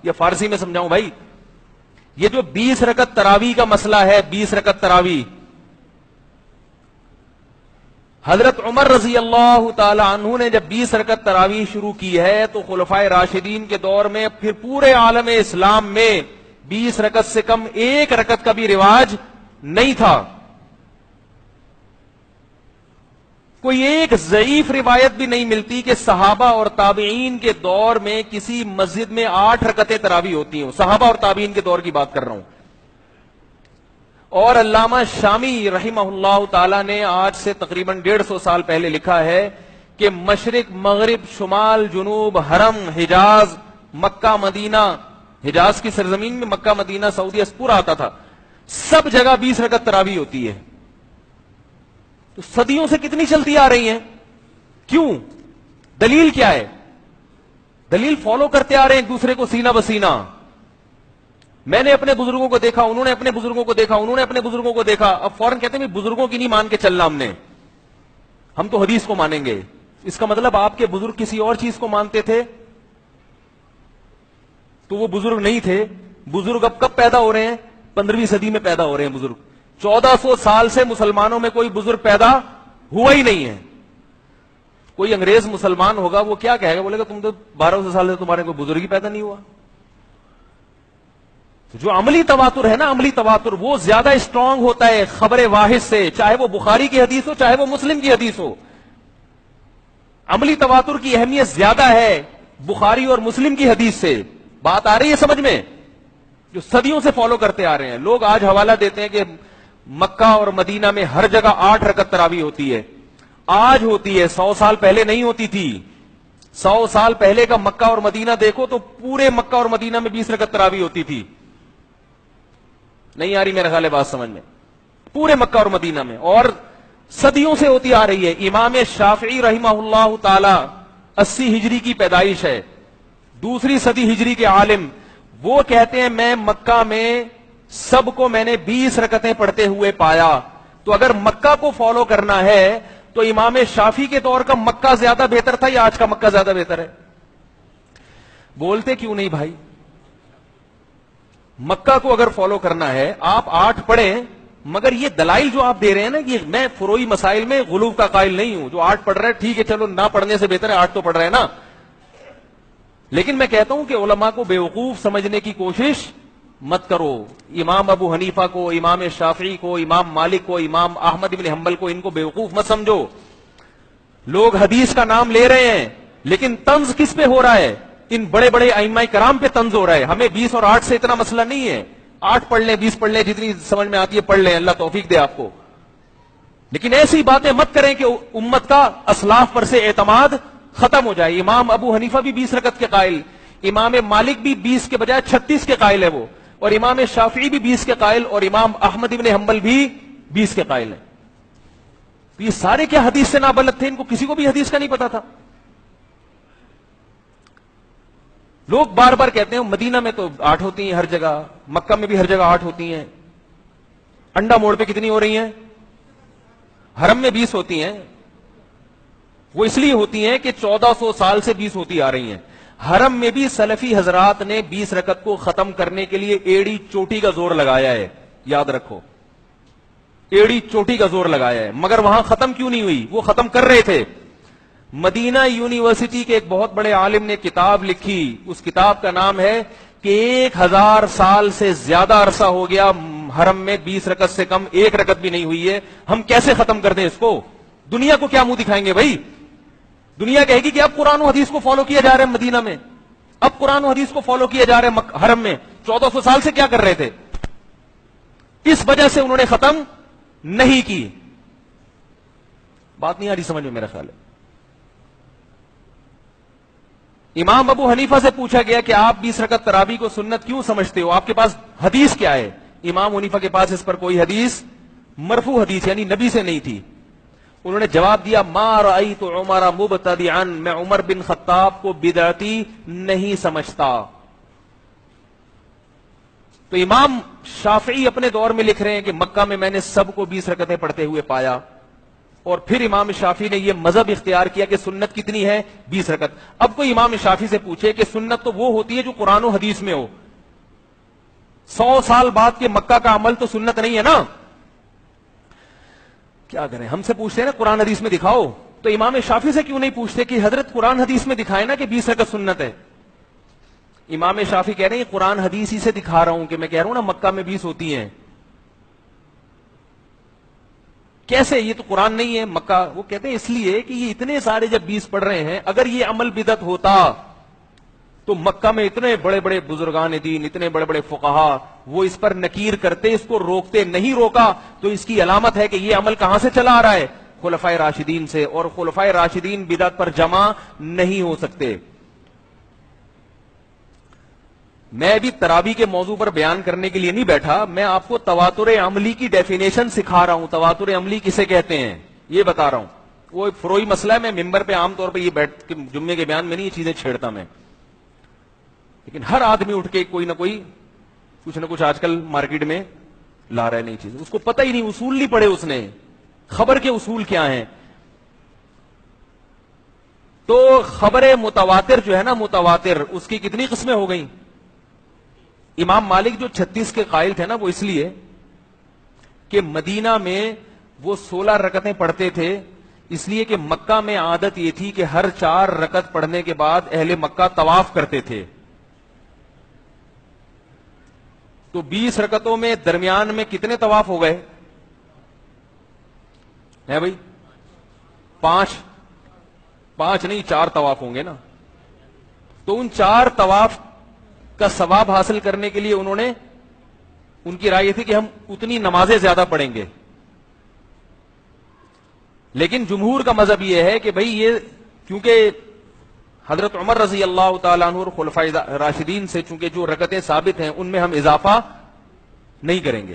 یا فارسی میں سمجھاؤں بھائی، یہ جو 20 رکعت تراویح کا مسئلہ ہے، 20 رکعت تراویح، حضرت عمر رضی اللہ تعالی عنہ نے جب 20 رکعت تراویح شروع کی ہے تو خلفائے راشدین کے دور میں پھر پورے عالم اسلام میں 20 رکعت سے کم ایک رکعت کا بھی رواج نہیں تھا. کوئی ایک ضعیف روایت بھی نہیں ملتی کہ صحابہ اور تابعین کے دور میں کسی مسجد میں 8 رکعتیں تراویح ہوتی ہوں. صحابہ اور تابعین کے دور کی بات کر رہا ہوں. اور علامہ شامی رحمہ اللہ تعالی نے آج سے تقریباً 150 سال پہلے لکھا ہے کہ مشرق مغرب شمال جنوب حرم حجاز مکہ مدینہ، حجاز کی سرزمین میں مکہ مدینہ سعودیہ پورا آتا تھا، سب جگہ 20 رکعت تراویح ہوتی ہے. تو صدیوں سے کتنی چلتی آ رہی ہیں؟ کیوں؟ دلیل کیا ہے؟ دلیل فالو کرتے آ رہے ہیں ایک دوسرے کو سینہ بسینہ. میں نے اپنے بزرگوں کو دیکھا، انہوں نے اپنے بزرگوں کو دیکھا، انہوں نے اپنے بزرگوں کو دیکھا. اب فوراً کہتے ہیں بزرگوں کی نہیں مان کے چلنا ہم تو حدیث کو مانیں گے. اس کا مطلب آپ کے بزرگ کسی اور چیز کو مانتے تھے تو وہ بزرگ نہیں تھے. بزرگ اب کب پیدا ہو رہے ہیں؟ 15ویں صدی میں پیدا ہو رہے ہیں بزرگ. 1400 سال سے مسلمانوں میں کوئی بزرگ پیدا ہوا ہی نہیں ہے. کوئی انگریز مسلمان ہوگا وہ کیا کہے گا؟ بولے گا تم تو 1200 سال سے تمہارے کوئی بزرگ ہی پیدا نہیں ہوا. جو عملی تواتر ہے نا، عملی تواتر وہ زیادہ اسٹرانگ ہوتا ہے خبر واحد سے، چاہے وہ بخاری کی حدیث ہو چاہے وہ مسلم کی حدیث ہو. عملی تواتر کی اہمیت زیادہ ہے بخاری اور مسلم کی حدیث سے. بات آ رہی ہے سمجھ میں؟ جو صدیوں سے فالو کرتے آ رہے ہیں لوگ آج حوالہ دیتے ہیں کہ مکہ اور مدینہ میں ہر جگہ 8 رکعت تراویح ہوتی ہے. آج ہوتی ہے، 100 سال پہلے نہیں ہوتی تھی. 100 سال پہلے کا مکہ اور مدینہ دیکھو تو پورے مکہ اور مدینہ میں 20 رکعت تراویح ہوتی تھی. نہیں آ رہی میرے خیال ہے بات سمجھ میں؟ پورے مکہ اور مدینہ میں، اور صدیوں سے ہوتی آ رہی ہے. امام شافعی رحمہ اللہ تعالی 80 ہجری کی پیدائش ہے، 2 صدی ہجری کے عالم. وہ کہتے ہیں میں مکہ میں سب کو میں نے 20 رکعتیں پڑھتے ہوئے پایا. تو اگر مکہ کو فالو کرنا ہے تو امام شافعی کے دور کا مکہ زیادہ بہتر تھا یا آج کا مکہ زیادہ بہتر ہے؟ بولتے کیوں نہیں بھائی؟ مکہ کو اگر فالو کرنا ہے آپ 8 پڑھیں، مگر یہ دلائل جو آپ دے رہے ہیں نا، یہ میں فروئی مسائل میں غلو کا قائل نہیں ہوں. جو 8 پڑھ رہے ہیں ٹھیک ہے، چلو نہ پڑھنے سے بہتر ہے 8 تو پڑھ رہے ہیں نا. لیکن میں کہتا ہوں کہ علماء کو بیوقوف سمجھنے کی کوشش مت کرو. امام ابو حنیفہ کو، امام شافعی کو، امام مالک کو، امام احمد بن حنبل کو، ان کو بیوقوف مت سمجھو. لوگ حدیث کا نام لے رہے ہیں لیکن طنز کس پہ ہو رہا ہے؟ ان بڑے بڑے ائمہ کرام پہ طنز ہو رہا ہے. ہمیں 20 اور 8 سے اتنا مسئلہ نہیں ہے. 8 پڑھ لیں، 20 پڑھ لیں، جتنی سمجھ میں آتی ہے پڑھ لیں، اللہ توفیق دے آپ کو. لیکن ایسی باتیں مت کریں کہ امت کا اسلاف پر سے اعتماد ختم ہو جائے. امام ابو حنیفہ بھی 20 رکعت کے قائل، امام مالک بھی 20 کے بجائے 36 کے قائل ہے وہ، اور امام شافعی بھی 20 کے قائل، اور امام احمد بن حنبل بھی 20 کے قائل ہیں. تو یہ سارے کیا حدیث سے نابلد تھے؟ ان کو کسی کو بھی حدیث کا نہیں پتا تھا. لوگ بار بار کہتے ہیں مدینہ میں تو 8 ہوتی ہیں ہر جگہ، مکہ میں بھی ہر جگہ 8 ہوتی ہیں. انڈا موڑ پہ کتنی ہو رہی ہیں؟ حرم میں 20 ہوتی ہیں. وہ اس لیے ہوتی ہیں کہ 1400 سال سے 20 ہوتی آ رہی ہیں. حرم میں بھی سلفی حضرات نے 20 رکعت کو ختم کرنے کے لیے ایڑی چوٹی کا زور لگایا ہے. یاد رکھو، ایڑی چوٹی کا زور لگایا ہے. مگر وہاں ختم کیوں نہیں ہوئی؟ وہ ختم کر رہے تھے. مدینہ یونیورسٹی کے ایک بہت بڑے عالم نے کتاب لکھی، اس کتاب کا نام ہے کہ 1000 سال سے زیادہ عرصہ ہو گیا حرم میں 20 رکعت سے کم ایک رکعت بھی نہیں ہوئی ہے، ہم کیسے ختم کر دیں اس کو؟ دنیا کو کیا منہ دکھائیں گے بھائی؟ دنیا کہے گی کہ اب قرآن و حدیث کو فالو کیا جا رہا ہے مدینہ میں، اب قرآن و حدیث کو فالو کیا جا رہا ہے حرم میں. 1400 سال سے کیا کر رہے تھے؟ اس وجہ سے انہوں نے ختم نہیں کی. بات نہیں آ رہی سمجھ میں میرا خیال ہے. امام ابو حنیفہ سے پوچھا گیا کہ آپ 20 رکعت تراویح کو سنت کیوں سمجھتے ہو؟ آپ کے پاس حدیث کیا ہے؟ امام حنیفہ کے پاس اس پر کوئی حدیث مرفوع حدیث یعنی نبی سے نہیں تھی. انہوں نے جواب دیا ما رأیت عمر مبتدعا، میں عمر بن خطاب کو بدعتی نہیں سمجھتا. تو امام شافعی اپنے دور میں لکھ رہے ہیں کہ مکہ میں نے سب کو 20 رکعتیں پڑھتے ہوئے پایا. اور پھر امام شافعی نے یہ مذہب اختیار کیا کہ سنت کتنی ہے 20 رکعت. اب کوئی امام شافعی سے پوچھے کہ سنت تو وہ ہوتی ہے جو قرآن و حدیث میں ہو, 100 سال بعد کے مکہ کا عمل تو سنت نہیں ہے نا. کیا کریں, ہم سے پوچھتے ہیں نا قرآن حدیث میں دکھاؤ, تو امام شافعی سے کیوں نہیں پوچھتے کہ حضرت قرآن حدیث میں دکھائے نا کہ 20 رکعت سنت ہے. امام شافعی کہہ رہے ہیں قرآن حدیث ہی سے دکھا رہا ہوں کہ میں کہہ رہا ہوں نا مکہ میں 20 ہوتی ہیں. کیسے, یہ تو قرآن نہیں ہے مکہ. وہ کہتے ہیں اس لیے کہ یہ اتنے سارے جب 20 پڑھ رہے ہیں, اگر یہ عمل بدعت ہوتا تو مکہ میں اتنے بڑے بڑے بزرگان دین, اتنے بڑے بڑے فقہا, وہ اس پر نکیر کرتے, اس کو روکتے. نہیں روکا تو اس کی علامت ہے کہ یہ عمل کہاں سے چلا آ رہا ہے, خلفائے راشدین سے, اور خلفائے راشدین بدعت پر جمع نہیں ہو سکتے. میں بھی تراویح کے موضوع پر بیان کرنے کے لیے نہیں بیٹھا, میں آپ کو تواتر عملی کی ڈیفینیشن سکھا رہا ہوں. تواتر عملی کسے کہتے ہیں یہ بتا رہا ہوں. وہ ایک فروئی مسئلہ ہے, میں ممبر پہ عام طور پہ یہ بیٹھ کے جمعے کے بیان میں نہیں یہ چیزیں چھیڑتا میں, لیکن ہر آدمی اٹھ کے کوئی نہ کوئی کچھ نہ کچھ آج کل مارکیٹ میں لا رہا ہے نئی چیز. اس کو پتہ ہی نہیں, اصول نہیں پڑھے اس نے, خبر کے اصول کیا ہیں. تو خبر متواتر جو ہے نا, متواتر, اس کی کتنی قسمیں ہو گئیں. امام مالک جو 36 کے قائل تھے نا, وہ اس لیے کہ مدینہ میں وہ 16 رکعتیں پڑھتے تھے, اس لیے کہ مکہ میں عادت یہ تھی کہ ہر 4 رکعت پڑھنے کے بعد اہل مکہ طواف کرتے تھے. تو 20 رکعتوں میں درمیان میں کتنے طواف ہو گئے ہے بھائی؟ 5 نہیں 4 طواف ہوں گے نا. تو ان 4 طواف کا ثواب حاصل کرنے کے لیے انہوں نے, ان کی رائے یہ تھی کہ ہم اتنی نمازیں زیادہ پڑھیں گے. لیکن جمہور کا مذہب یہ ہے کہ بھئی یہ کیونکہ حضرت عمر رضی اللہ تعالیٰ عنہ اور خلفائے راشدین سے چونکہ جو رکعتیں ثابت ہیں ان میں ہم اضافہ نہیں کریں گے.